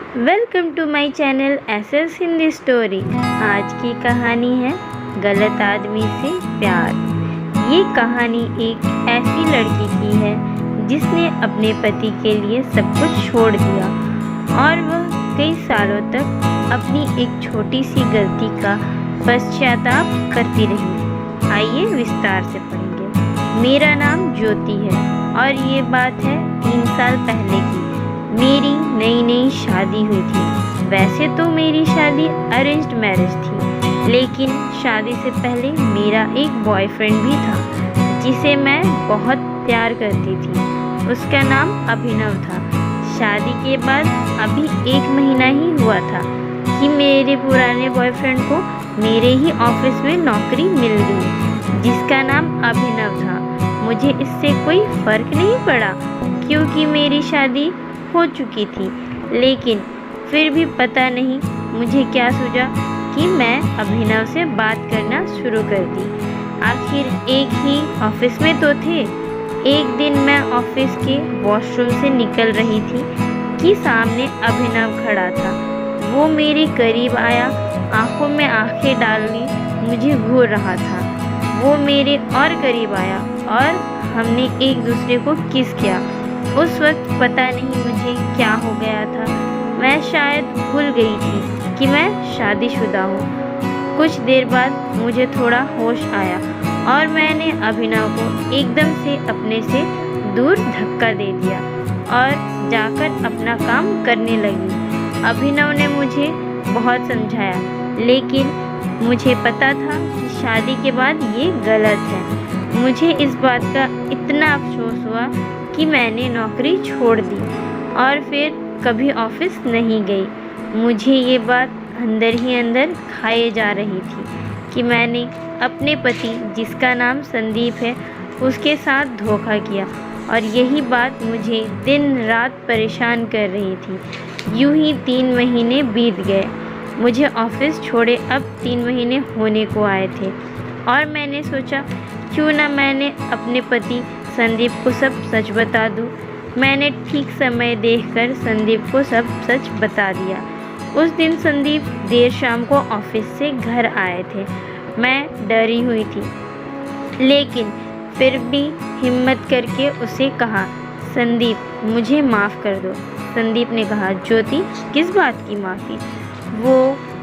Welcome to my channel SS Hindi story. आज की कहानी है गलत आदमी से प्यार। ये कहानी एक ऐसी लड़की की है जिसने अपने पति के लिए सब कुछ छोड़ दिया और वह कई सालों तक अपनी एक छोटी सी गलती का पश्चाताप करती रही। आइए विस्तार से पढ़ेंगे। मेरा नाम ज्योति है और ये बात है 3 साल पहले की। मेरी नई शादी हुई थी। वैसे तो मेरी शादी अरेंज्ड मैरिज थी, लेकिन शादी से पहले मेरा एक बॉयफ्रेंड भी था जिसे मैं बहुत प्यार करती थी। उसका नाम अभिनव था। शादी के बाद अभी 1 महीना ही हुआ था कि मेरे पुराने बॉयफ्रेंड को मेरे ही ऑफिस में नौकरी मिल गई जिसका नाम अभिनव था। मुझे इससे कोई फर्क नहीं पड़ा क्योंकि मेरी शादी हो चुकी थी, लेकिन फिर भी पता नहीं मुझे क्या सूझा कि मैं अभिनव से बात करना शुरू कर दी। आखिर एक ही ऑफिस में तो थे। एक दिन मैं ऑफिस के वॉशरूम से निकल रही थी कि सामने अभिनव खड़ा था। वो मेरे करीब आया, आंखों में आंखें डालने मुझे घूर रहा था। वो मेरे और करीब आया और हमने एक दूसरे को किस किया। उस वक्त पता नहीं मुझे क्या हो गया था। मैं शायद भूल गई थी कि मैं शादीशुदा हूँ। कुछ देर बाद मुझे थोड़ा होश आया और मैंने अभिनव को एकदम से अपने से दूर धक्का दे दिया और जाकर अपना काम करने लगी। अभिनव ने मुझे बहुत समझाया, लेकिन मुझे पता था कि शादी के बाद ये गलत है। मुझे इस बात का इतना अफसोस हुआ कि मैंने नौकरी छोड़ दी और फिर कभी ऑफिस नहीं गई। मुझे ये बात अंदर ही अंदर खाए जा रही थी कि मैंने अपने पति, जिसका नाम संदीप है, उसके साथ धोखा किया और यही बात मुझे दिन रात परेशान कर रही थी। यूं ही 3 महीने बीत गए। मुझे ऑफिस छोड़े अब 3 महीने होने को आए थे और मैंने सोचा क्यों ना मैंने अपने पति संदीप को सब सच बता दूं। मैंने ठीक समय देखकर संदीप को सब सच बता दिया। उस दिन संदीप देर शाम को ऑफिस से घर आए थे। मैं डरी हुई थी, लेकिन फिर भी हिम्मत करके उसे कहा, संदीप मुझे माफ़ कर दो। संदीप ने कहा, ज्योति किस बात की माफ़ी?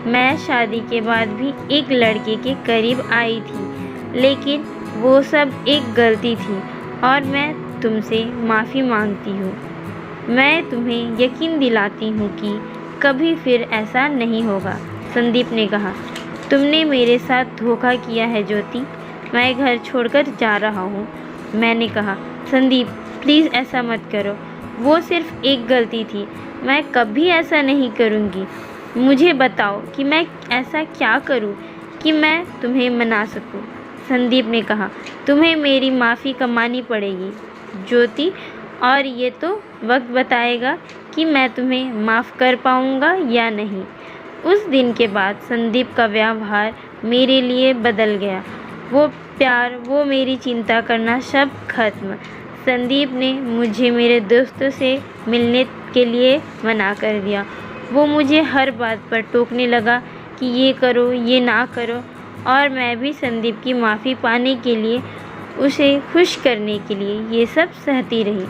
मैं शादी के बाद भी एक लड़के के करीब आई थी, लेकिन वो सब एक गलती थी और मैं तुमसे माफ़ी मांगती हूँ। मैं तुम्हें यकीन दिलाती हूँ कि कभी फिर ऐसा नहीं होगा। संदीप ने कहा, तुमने मेरे साथ धोखा किया है ज्योति। मैं घर छोड़कर जा रहा हूँ। मैंने कहा, संदीप प्लीज़ ऐसा मत करो। वो सिर्फ़ एक गलती थी। मैं कभी ऐसा नहीं करूँगी। मुझे बताओ कि मैं ऐसा क्या करूँ कि मैं तुम्हें मना सकूँ। संदीप ने कहा, तुम्हें मेरी माफ़ी कमानी पड़ेगी ज्योति, और ये तो वक्त बताएगा कि मैं तुम्हें माफ़ कर पाऊँगा या नहीं। उस दिन के बाद संदीप का व्यवहार मेरे लिए बदल गया। वो प्यार, वो मेरी चिंता करना सब खत्म। संदीप ने मुझे मेरे दोस्तों से मिलने के लिए मना कर दिया। वो मुझे हर बात पर टोकने लगा कि ये करो, ये ना करो, और मैं भी संदीप की माफ़ी पाने के लिए, उसे खुश करने के लिए ये सब सहती रही।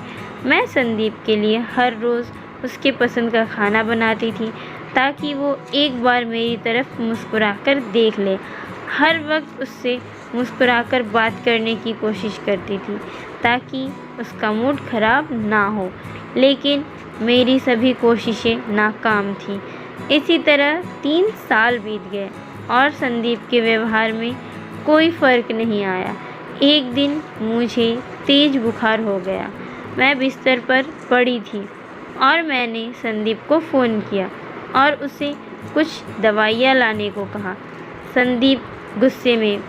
मैं संदीप के लिए हर रोज़ उसके पसंद का खाना बनाती थी ताकि वो एक बार मेरी तरफ मुस्कुराकर देख ले। हर वक्त उससे मुस्कुराकर बात करने की कोशिश करती थी ताकि उसका मूड ख़राब ना हो, लेकिन मेरी सभी कोशिशें नाकाम थीं। इसी तरह 3 साल बीत गए और संदीप के व्यवहार में कोई फ़र्क नहीं आया। एक दिन मुझे तेज़ बुखार हो गया। मैं बिस्तर पर पड़ी थी और मैंने संदीप को फ़ोन किया और उसे कुछ दवाइयाँ लाने को कहा। संदीप गुस्से में,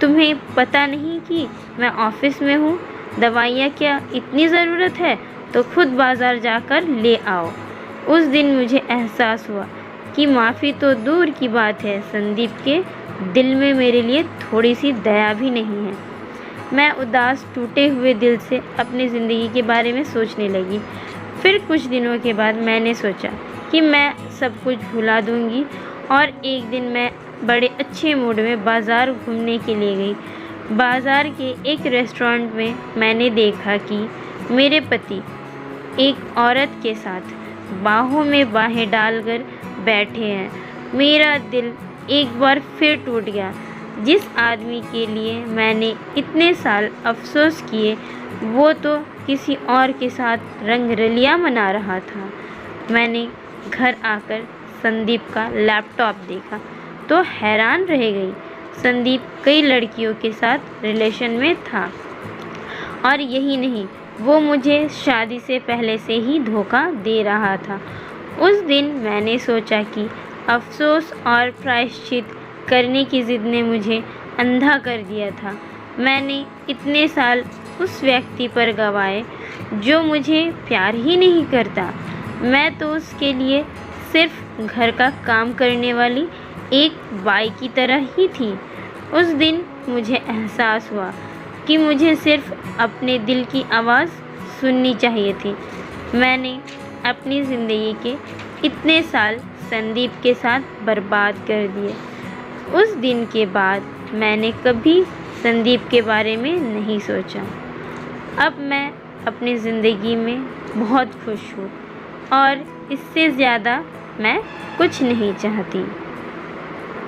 तुम्हें पता नहीं कि मैं ऑफिस में हूँ? दवाइयाँ क्या इतनी ज़रूरत है तो खुद बाज़ार जाकर ले आओ। उस दिन मुझे एहसास हुआ कि माफ़ी तो दूर की बात है, संदीप के दिल में मेरे लिए थोड़ी सी दया भी नहीं है। मैं उदास टूटे हुए दिल से अपनी ज़िंदगी के बारे में सोचने लगी। फिर कुछ दिनों के बाद मैंने सोचा कि मैं सब कुछ भुला दूँगी। और एक दिन मैं बड़े अच्छे मूड में बाज़ार घूमने के लिए गई। बाज़ार के एक रेस्टोरेंट में मैंने देखा कि मेरे पति एक औरत के साथ बाहों में बाहें डालकर बैठे हैं। मेरा दिल एक बार फिर टूट गया। जिस आदमी के लिए मैंने इतने साल अफसोस किए, वो तो किसी और के साथ रंगरलियां मना रहा था। मैंने घर आकर संदीप का लैपटॉप देखा तो हैरान रह गई। संदीप कई लड़कियों के साथ रिलेशन में था और यही नहीं, वो मुझे शादी से पहले से ही धोखा दे रहा था। उस दिन मैंने सोचा कि अफसोस और प्रायश्चित करने की ज़िद ने मुझे अंधा कर दिया था। मैंने इतने साल उस व्यक्ति पर गंवाए जो मुझे प्यार ही नहीं करता। मैं तो उसके लिए सिर्फ घर का काम करने वाली एक बाई की तरह ही थी। उस दिन मुझे एहसास हुआ कि मुझे सिर्फ अपने दिल की आवाज़ सुननी चाहिए थी। मैंने अपनी ज़िंदगी के इतने साल संदीप के साथ बर्बाद कर दिए। उस दिन के बाद मैंने कभी संदीप के बारे में नहीं सोचा। अब मैं अपनी ज़िंदगी में बहुत खुश हूँ और इससे ज़्यादा मैं कुछ नहीं चाहती।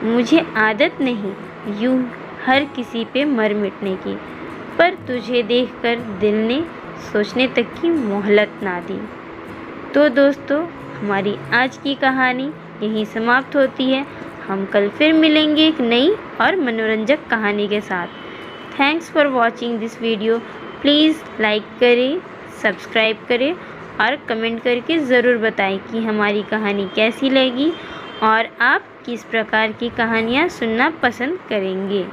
मुझे आदत नहीं यूँ हर किसी पे मर मिटने की, पर तुझे देखकर दिल ने सोचने तक की मोहलत ना दी। तो दोस्तों, हमारी आज की कहानी यहीं समाप्त होती है। हम कल फिर मिलेंगे एक नई और मनोरंजक कहानी के साथ। Thanks for watching this video. Please like करें, सब्सक्राइब करें और कमेंट करके ज़रूर बताएं कि हमारी कहानी कैसी लगी और आप किस प्रकार की कहानियाँ सुनना पसंद करेंगे।